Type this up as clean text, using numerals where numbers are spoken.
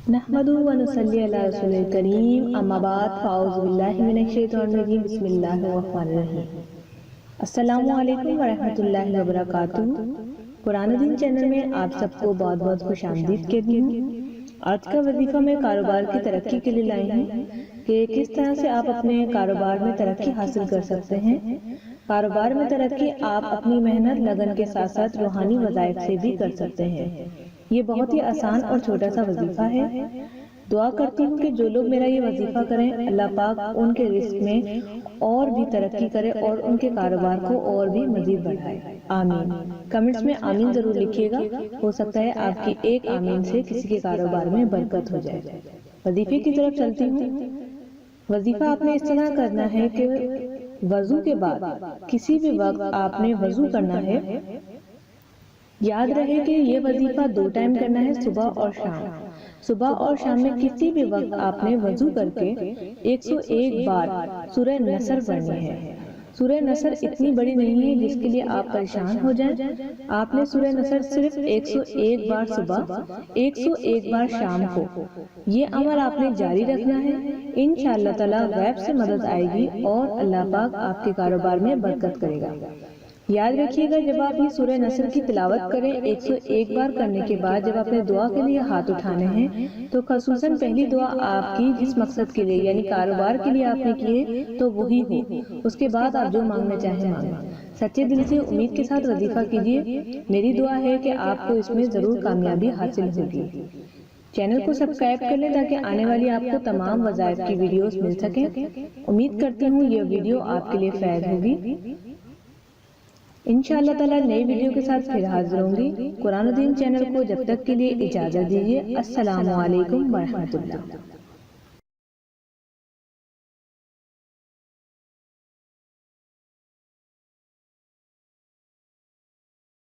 نحمدہ و نصلی علی رسول الکریم، اما بعد فاعوذ باللہ من الشیطان الرجیم، بسم اللہ الرحمن الرحیم۔ السلام علیکم ورحمۃ اللہ وبرکاتہ۔ قرآن دین چینل میں آپ سب کو بہت بہت خوش آمدید کہتی ہوں۔ آج کا وظیفہ میں کاروبار کی ترقی کے لیے لائی ہوں کہ کس طرح سے آپ اپنے کاروبار میں ترقی حاصل کر سکتے ہیں۔ کاروبار میں ترقی آپ اپنی محنت لگن کے ساتھ ساتھ روحانی وظائف سے بھی کر سکتے ہیں۔ یہ بہت ہی آسان اور چھوٹا سا وظیفہ ہے۔ دعا کرتی ہوں کہ جو لوگ میرا یہ وظیفہ کریں، اللہ پاک ان کے رزق میں اور بھی ترقی کرے اور ان کے کاروبار کو اور بھی مزید بڑھائے، آمین۔ کمنٹس میں آمین ضرور لکھیے گا، ہو سکتا ہے آپ کی ایک آمین سے کسی کے کاروبار میں برکت ہو جائے۔ وظیفے کی طرف چلتی ہوں۔ وظیفہ آپ نے اس طرح کرنا ہے کہ وضو کے بعد کسی بھی وقت آپ نے وضو کرنا ہے۔ یاد رہے کہ یہ وظیفہ 2 ٹائم کرنا ہے، صبح اور شام۔ صبح اور شام میں کسی بھی وقت آپ نے وضو کر کے 101 بار سورہ نصر پڑھنی ہے۔ سورہ نصر اتنی بڑی نہیں ہے جس کے لیے آپ پریشان ہو جائیں۔ آپ نے سورہ نصر صرف 101 بار صبح، 101 بار شام کو، یہ عمل آپ نے جاری رکھنا ہے۔ انشاءاللہ تعالی غیب سے مدد آئے گی اور اللہ پاک آپ کے کاروبار میں برکت کرے گا۔ یاد رکھیے گا، جب آپ یہ سورہ نصر کی تلاوت کریں 101 بار کرنے کے بعد جب آپ نے دعا کے لیے ہاتھ اٹھانے ہیں تو خصوصاً پہلی دعا آپ کی جس مقصد کے لیے یعنی کاروبار کے لیے آپ نے کیے تو وہی ہو، اس کے بعد آپ جو مانگنا چاہیں مانگیں۔ سچے دل سے امید کے ساتھ وظیفہ کیجیے۔ میری دعا ہے کہ آپ کو اس میں ضرور کامیابی حاصل ہوگی۔ چینل کو سبسکرائب کر لیں تاکہ آنے والی آپ کو تمام وظائف کی ویڈیوز مل سکیں۔ امید کرتی ہوں یہ ویڈیو آپ کے لیے فائدہ ہوگی۔ انشاءاللہ تعالی نئی ویڈیو کے ساتھ پھر حاضر ہوں گی۔ قرآن دین چینل کو جب تک کے لیے اجازت دیجیے۔ السلام علیکم ورحمۃ اللہ۔